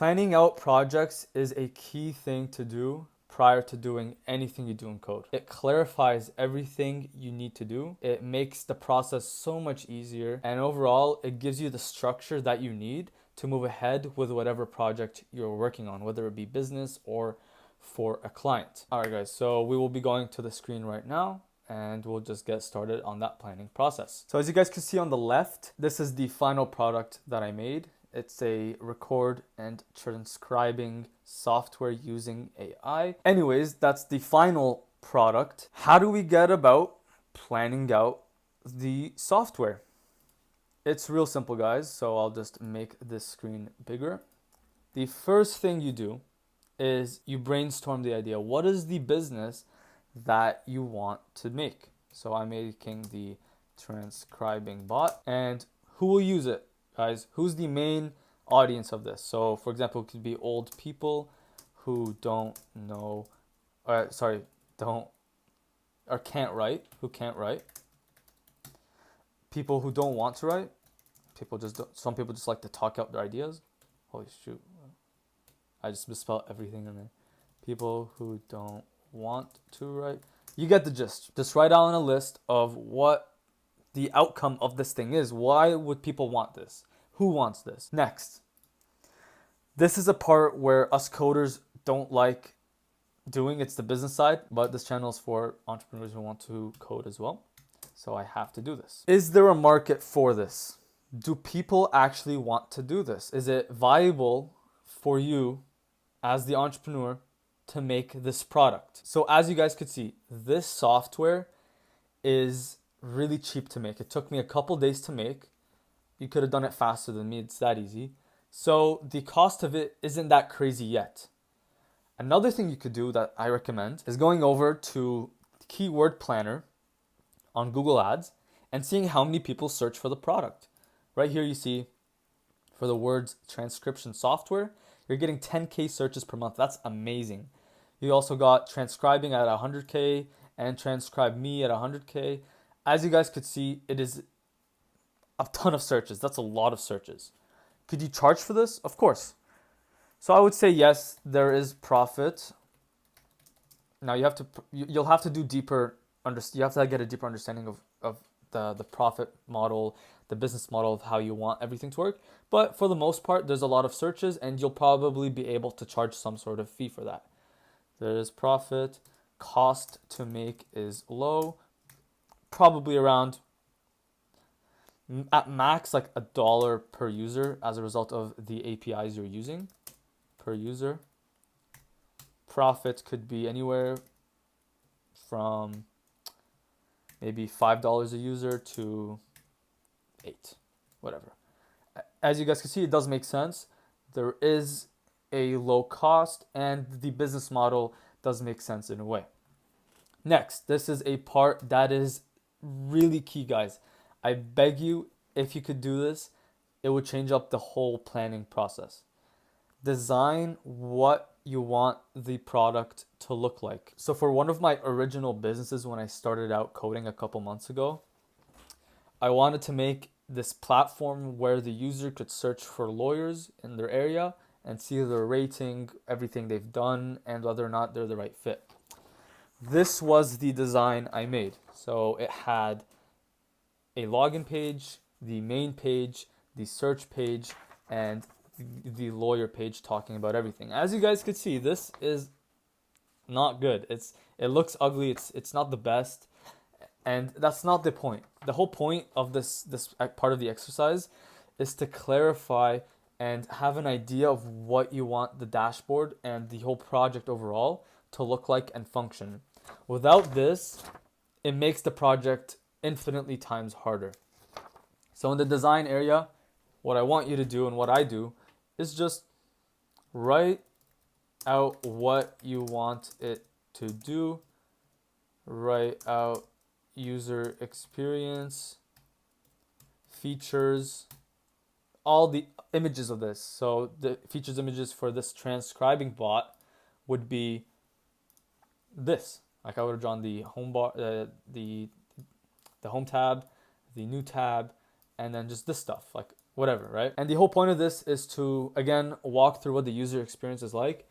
Planning out projects is a key thing to do prior to doing anything you do in code. It clarifies everything you need to do. It makes the process so much easier. And overall, it gives you the structure that you need to move ahead with whatever project you're working on, whether it be business or for a client. All right, guys, so we will be going to the screen right now and we'll just get started on that planning process. So as you guys can see on the left, this is the final product that I made. It's a record and transcribing software using AI. Anyways, that's the final product. How do we get about planning out the software? It's real simple, guys. So I'll just make this screen bigger. The first thing you do is you brainstorm the idea. What is the business that you want to make? So I'm making the transcribing bot, and who will use it, guys? Who's the main audience of this? So for example, it could be old people who don't know, don't or can't write, who can't write. People who don't want to write. Some people just like to talk out their ideas. Holy shoot. I just misspelled everything in there. People who don't want to write. You get the gist. Just write down a list of what the outcome of this thing is. Why would people want this? Who wants this? Next. This is a part where us coders don't like doing. It's the business side, but this channel is for entrepreneurs who want to code as well. So I have to do this. Is there a market for this? Do people actually want to do this? Is it viable for you as the entrepreneur to make this product? So as you guys could see, this software is really cheap to make. It took me a couple days to make. You could have done it faster than me. It's that easy. So the cost of it isn't that crazy yet. Another thing you could do that I recommend is going over to Keyword Planner on Google Ads and seeing how many people search for the product. Right here you see for the words transcription software, you're getting 10K searches per month. That's amazing. You also got transcribing at 100K and transcribe me at 100K. As you guys could see, it is a ton of searches. That's a lot of searches. Could you charge for this? Of course. So I would say yes, there is profit. Now you'll have to do deeper. You have to get a deeper understanding of the profit model, the business model of how you want everything to work. But for the most part, there's a lot of searches and you'll probably be able to charge some sort of fee for that. There is profit. Cost to make is low. Probably around, at max, like $1 per user as a result of the APIs you're using per user. Profit could be anywhere from maybe $5 a user to $8, whatever. As you guys can see, it does make sense. There is a low cost and the business model does make sense in a way. Next, this is a part that is really key, guys. I beg you, if you could do this, it would change up the whole planning process. Design what you want the product to look like. So for one of my original businesses when I started out coding a couple months ago, I wanted to make this platform where the user could search for lawyers in their area and see their rating, everything they've done, and whether or not they're the right fit. This was the design I made. So it had a login page, the main page, the search page, and the lawyer page talking about everything. As you guys could see, this is not good. It looks ugly. It's not the best, and that's not the point. The whole point of this part of the exercise is to clarify and have an idea of what you want the dashboard and the whole project overall to look like and function. Without this, it makes the project infinitely times harder. So in the design area, what I want you to do and what I do is just write out what you want it to do. Write out user experience, features, all the images of this. So the features images for this transcribing bot would be this. Like I would have drawn the home bar, the home tab, the new tab, and then just this stuff. Like whatever, right? And the whole point of this is to, again, walk through what the user experience is like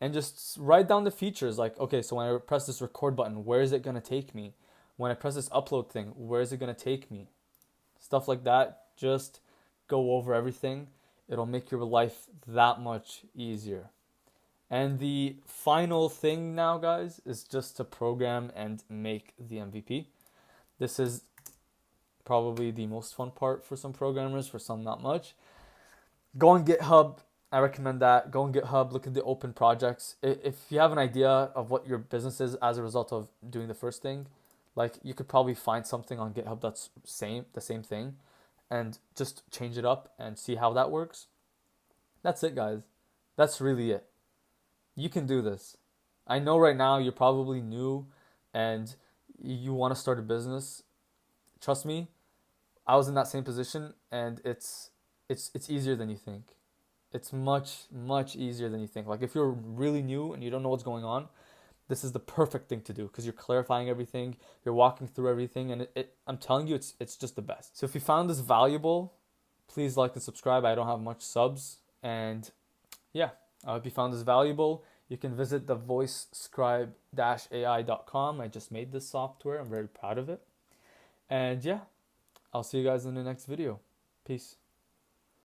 and just write down the features. Like, okay, so when I press this record button, where is it going to take me? When I press this upload thing, where is it going to take me? Stuff like that. Just go over everything. It'll make your life that much easier. And the final thing now, guys, is just to program and make the MVP. This is probably the most fun part for some programmers, for some not much. Go on GitHub. I recommend that. Go on GitHub, look at the open projects. If you have an idea of what your business is as a result of doing the first thing, like you could probably find something on GitHub that's the same thing, and just change it up and see how that works. That's it, guys. That's really it. You can do this. I know right now you're probably new and you want to start a business. Trust me, I was in that same position, and it's easier than you think. It's much easier than you think. Like if you're really new and you don't know what's going on, this is the perfect thing to do because you're clarifying everything, you're walking through everything, and I'm telling you, it's just the best. So if you found this valuable, please like and subscribe. I don't have much subs, and yeah, I hope you found this valuable. You can visit the voicescribe-ai.com. I just made this software. I'm very proud of it. And yeah, I'll see you guys in the next video. Peace.